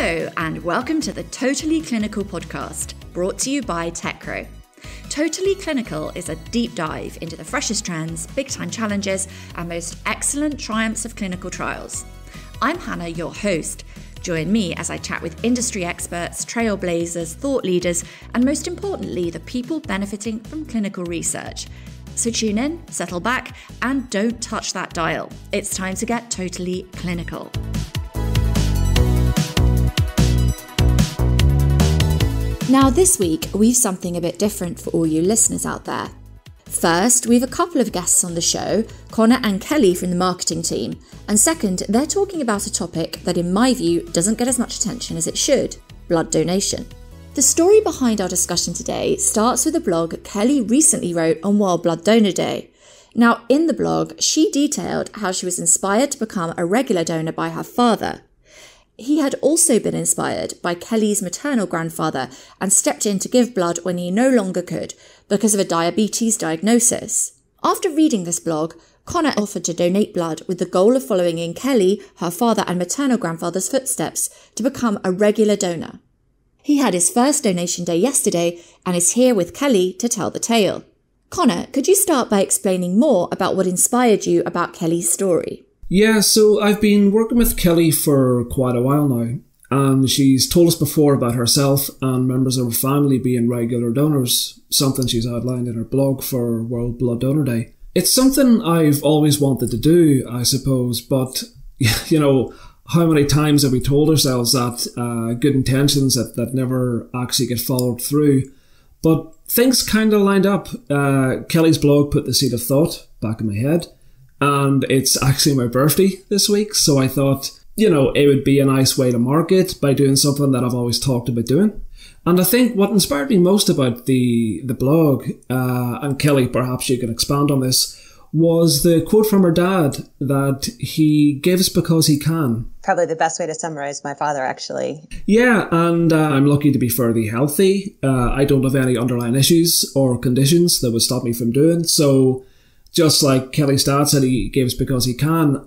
Hello, and welcome to the Totally Clinical podcast, brought to you by Teckro. Totally Clinical is a deep dive into the freshest trends, big-time challenges, and most excellent triumphs of clinical trials. I'm Hannah, your host. Join me as I chat with industry experts, trailblazers, thought leaders, and most importantly, the people benefiting from clinical research. So tune in, settle back, and don't touch that dial. It's time to get totally clinical. Now this week, we've something a bit different for all you listeners out there. First, we have a couple of guests on the show, Conor and Kelly from the marketing team. And second, they're talking about a topic that in my view doesn't get as much attention as it should, blood donation. The story behind our discussion today starts with a blog Kelly recently wrote on World Blood Donor Day. Now in the blog, she detailed how she was inspired to become a regular donor by her father. He had also been inspired by Kelly's maternal grandfather and stepped in to give blood when he no longer could because of a diabetes diagnosis. After reading this blog, Conor offered to donate blood with the goal of following in Kelly, her father and maternal grandfather's footsteps to become a regular donor. He had his first donation day yesterday and is here with Kelly to tell the tale. Conor, could you start by explaining more about what inspired you about Kelly's story? Yeah, so I've been working with Kelly for quite a while now, and she's told us before about herself and members of her family being regular donors, something she's outlined in her blog for World Blood Donor Day. It's something I've always wanted to do, I suppose, but, you know, how many times have we told ourselves that good intentions that never actually get followed through? But things kind of lined up. Kelly's blog put the seed of thought back in my head. And it's actually my birthday this week, so I thought, you know, it would be a nice way to mark it by doing something that I've always talked about doing. And I think what inspired me most about the blog, and Kelly, perhaps you can expand on this, was the quote from her dad that he gives because he can. Probably the best way to summarize my father, actually. Yeah, and I'm lucky to be fairly healthy. I don't have any underlying issues or conditions that would stop me from doing so. Just like Kelly's dad said he gives because he can,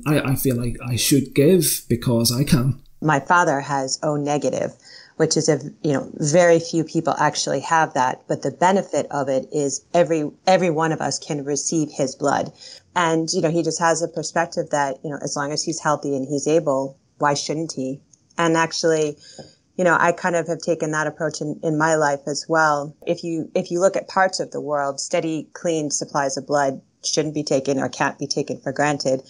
I feel like I should give because I can. My father has O negative, which is very few people actually have that. But the benefit of it is every one of us can receive his blood. And, he just has a perspective that, as long as he's healthy and he's able, why shouldn't he? And actually, I kind of have taken that approach in my life as well. If you look at parts of the world, steady, clean supplies of blood shouldn't be taken or can't be taken for granted.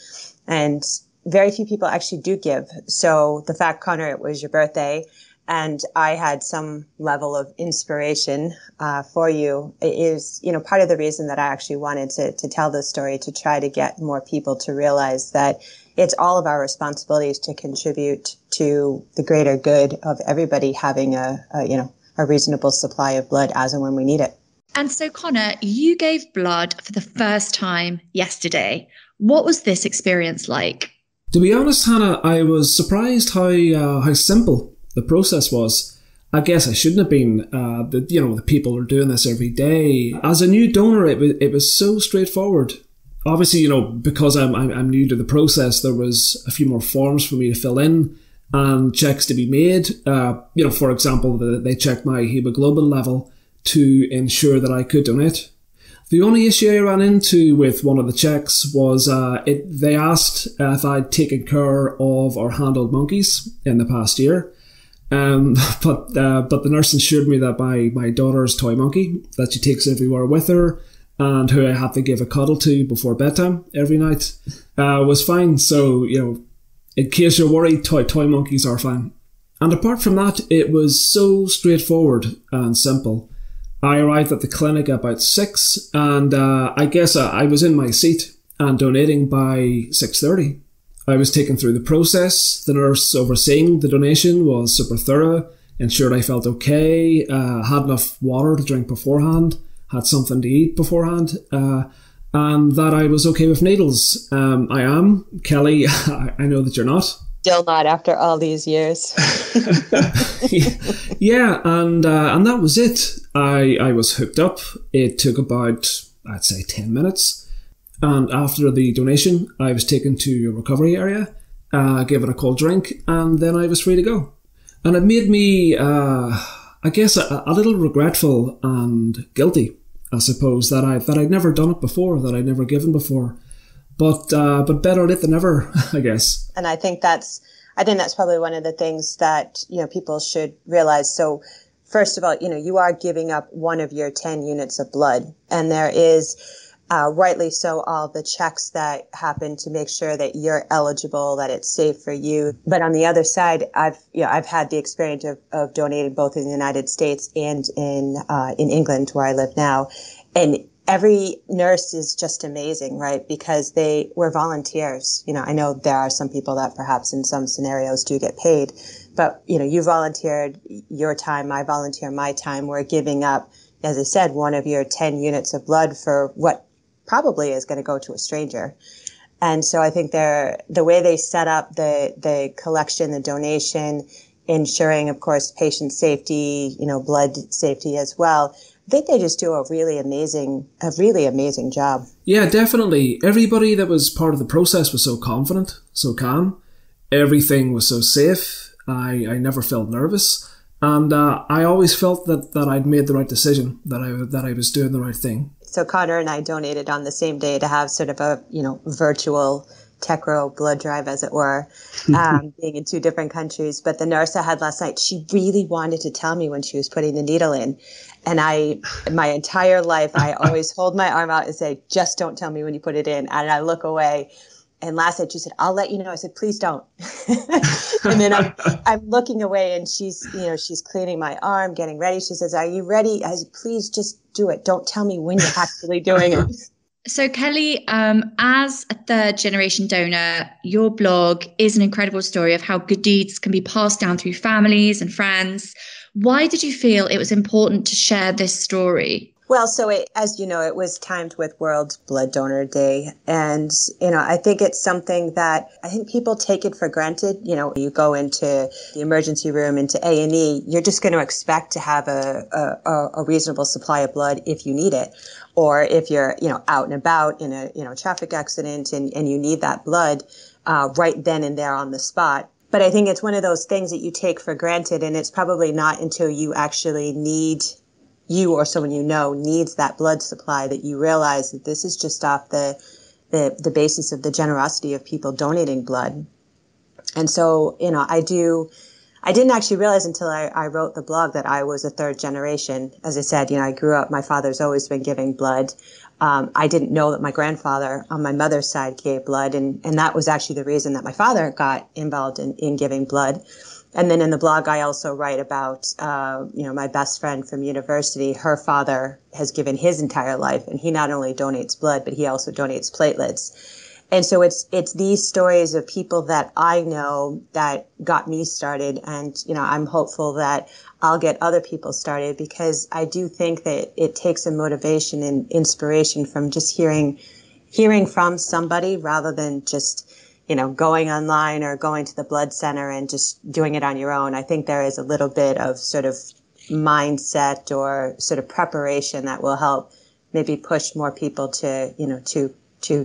And very few people actually do give. So the fact, Conor, it was your birthday and I had some level of inspiration for you is, part of the reason that I actually wanted to tell this story, to try to get more people to realize that it's all of our responsibilities to contribute to the greater good of everybody having a reasonable supply of blood as and when we need it. And so, Conor, you gave blood for the first time yesterday. What was this experience like? To be honest, Hannah, I was surprised how simple the process was. I guess I shouldn't have been. The people are doing this every day. As a new donor, it was so straightforward. Obviously, because I'm new to the process, there was a few more forms for me to fill in and checks to be made. For example, they checked my hemoglobin level to ensure that I could donate. The only issue I ran into with one of the checks was they asked if I'd taken care of or handled monkeys in the past year. But the nurse assured me that my daughter's toy monkey that she takes everywhere with her, and who I have to give a cuddle to before bedtime every night, was fine. So, in case you're worried, toy monkeys are fine. And apart from that, it was so straightforward and simple. I arrived at the clinic about 6, and I guess I was in my seat and donating by 6:30. I was taken through the process. The nurse overseeing the donation was super thorough, ensured I felt okay, had enough water to drink beforehand, had something to eat beforehand, and that I was okay with needles. I am. Kelly, I know that you're not. Still not after all these years. Yeah, and that was it. I was hooked up. It took about, I'd say, 10 minutes. And after the donation, I was taken to a recovery area, given a cold drink, and then I was free to go. And it made me, I guess, a little regretful and guilty, I suppose, that I'd never done it before, that I'd never given before. But better late than never, I guess. And I think that's probably one of the things that, people should realize. So first of all, you are giving up one of your 10 units of blood, and there is, rightly so, all the checks that happen to make sure that you're eligible, that it's safe for you. But on the other side, I've had the experience of donating both in the United States and in England, where I live now. And every nurse is just amazing, right? Because they were volunteers. I know there are some people that perhaps in some scenarios do get paid, but, you volunteered your time, I volunteer my time. We're giving up, as I said, one of your 10 units of blood for what probably is going to go to a stranger. And so I think the way they set up the collection, the donation, ensuring, of course, patient safety, blood safety as well, I think they just do a really amazing job. Yeah, definitely. Everybody that was part of the process was so confident, so calm. Everything was so safe. I never felt nervous. And I always felt that I'd made the right decision, that I was doing the right thing. So Conor and I donated on the same day to have sort of a, virtual Teckro blood drive, as it were, being in two different countries. But the nurse I had last night, she really wanted to tell me when she was putting the needle in. And my entire life, I always hold my arm out and say, just don't tell me when you put it in. And I look away. And last night she said, I'll let you know. I said, please don't. And then I'm looking away, and she's cleaning my arm, getting ready. She says, are you ready? I said, please just do it. Don't tell me when you're actually doing it. So Kelly, as a third generation donor, your blog is an incredible story of how good deeds can be passed down through families and friends. Why did you feel it was important to share this story? Well, so as you know, it was timed with World Blood Donor Day. And, I think it's something that I think people take it for granted. You go into the emergency room, into A&E, you're just going to expect to have a reasonable supply of blood if you need it. Or if you're, out and about in a, traffic accident and you need that blood, right then and there on the spot. But I think it's one of those things that you take for granted. And it's probably not until you actually you or someone needs that blood supply that you realize that this is just off the basis of the generosity of people donating blood. And so, I didn't actually realize until I wrote the blog that I was a third generation. As I said, I grew up, my father's always been giving blood. I didn't know that my grandfather on my mother's side gave blood. And that was actually the reason that my father got involved in giving blood. And then in the blog, I also write about, my best friend from university. Her father has given his entire life, and he not only donates blood, but he also donates platelets. And so it's these stories of people that I know that got me started. And, I'm hopeful that I'll get other people started, because I do think that it takes a motivation and inspiration from just hearing from somebody rather than just, going online or going to the blood center and just doing it on your own. I think there is a little bit of sort of mindset or sort of preparation that will help maybe push more people to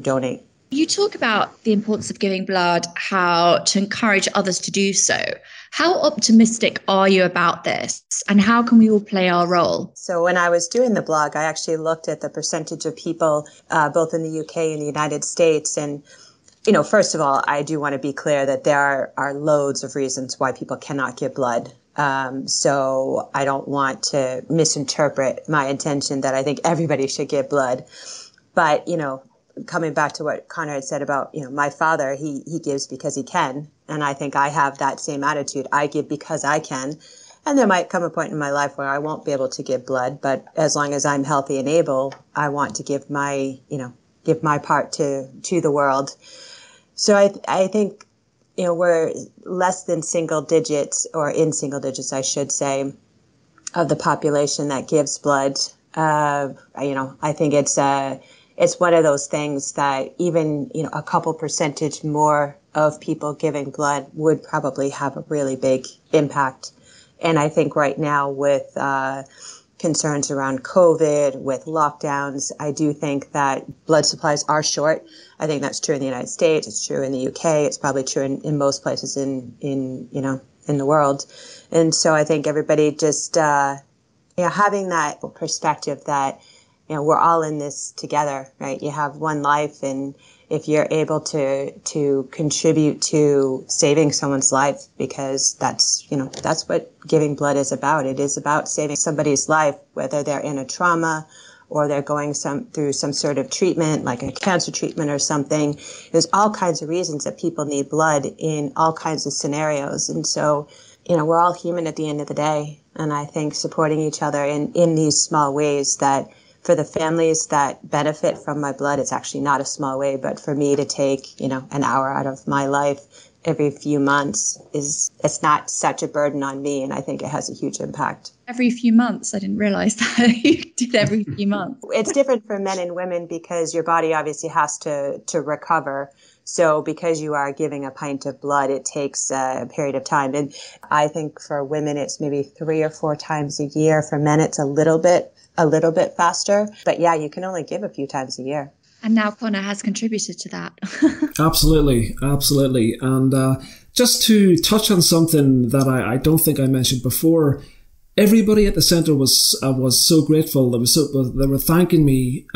donate. You talk about the importance of giving blood, how to encourage others to do so. How optimistic are you about this, and how can we all play our role? So when I was doing the blog, I actually looked at the percentage of people both in the UK and the United States. And first of all, I do want to be clear that there are loads of reasons why people cannot give blood. So I don't want to misinterpret my intention that I think everybody should give blood. But, coming back to what Conor had said about, my father, he gives because he can. And I think I have that same attitude. I give because I can. And there might come a point in my life where I won't be able to give blood. But as long as I'm healthy and able, I want to give my part to the world. So I think, we're less than single digits, or in single digits, I should say, of the population that gives blood. I think it's one of those things that even, a couple percentage more of people giving blood would probably have a really big impact. And I think right now with concerns around COVID, with lockdowns, I do think that blood supplies are short. I think that's true in the United States. It's true in the UK. It's probably true in most places in in the world. And so I think everybody just, having that perspective that, we're all in this together, right? You have one life, and if you're able to contribute to saving someone's life, because that's what giving blood is about. It is about saving somebody's life, whether they're in a trauma or they're going through some sort of treatment, like a cancer treatment or something. There's all kinds of reasons that people need blood in all kinds of scenarios. And so, we're all human at the end of the day. And I think supporting each other in these small ways, that for the families that benefit from my blood, it's actually not a small way, but for me to take, an hour out of my life every few months it's not such a burden on me. And I think it has a huge impact. Every few months? I didn't realize that you did every few months. It's different for men and women because your body obviously has to recover. So because you are giving a pint of blood, it takes a period of time. And I think for women, it's maybe 3 or 4 times a year. For men, it's a little bit faster. But yeah, you can only give a few times a year. And now Conor has contributed to that. Absolutely. And just to touch on something that I don't think I mentioned before, everybody at the centre was so grateful. They were thanking me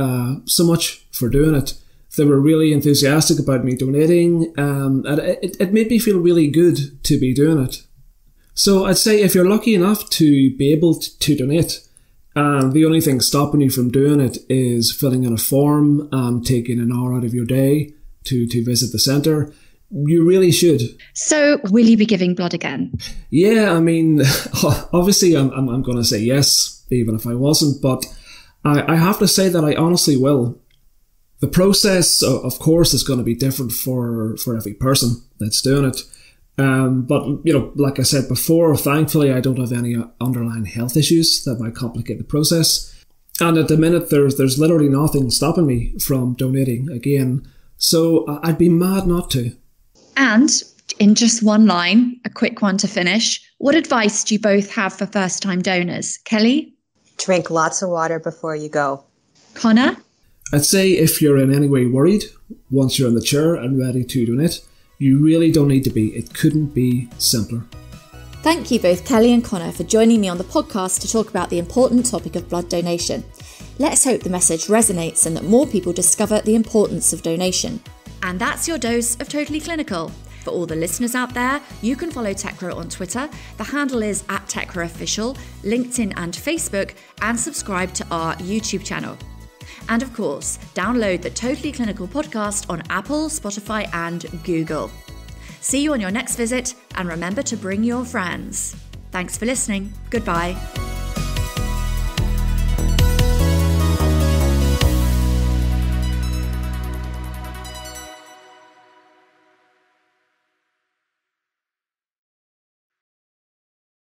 so much for doing it. They were really enthusiastic about me donating. And it made me feel really good to be doing it. So I'd say if you're lucky enough to be able to donate, the only thing stopping you from doing it is filling in a form and taking an hour out of your day to visit the centre. You really should. So will you be giving blood again? Yeah, I mean, obviously I'm going to say yes, even if I wasn't, but I have to say that I honestly will. The process, of course, is going to be different for every person that's doing it. But, like I said before, thankfully, I don't have any underlying health issues that might complicate the process. And at the minute, there's literally nothing stopping me from donating again. So I'd be mad not to. And in just one line, a quick one to finish, what advice do you both have for first-time donors? Kelly? Drink lots of water before you go. Conor? I'd say if you're in any way worried, once you're in the chair and ready to donate, you really don't need to be. It couldn't be simpler. Thank you both Kelly and Conor for joining me on the podcast to talk about the important topic of blood donation. Let's hope the message resonates and that more people discover the importance of donation. And that's your dose of Totally Clinical. For all the listeners out there, you can follow Teckro on Twitter. The handle is @TeckroOfficial, LinkedIn and Facebook, and subscribe to our YouTube channel. And of course, download the Totally Clinical podcast on Apple, Spotify and Google. See you on your next visit, and remember to bring your friends. Thanks for listening. Goodbye.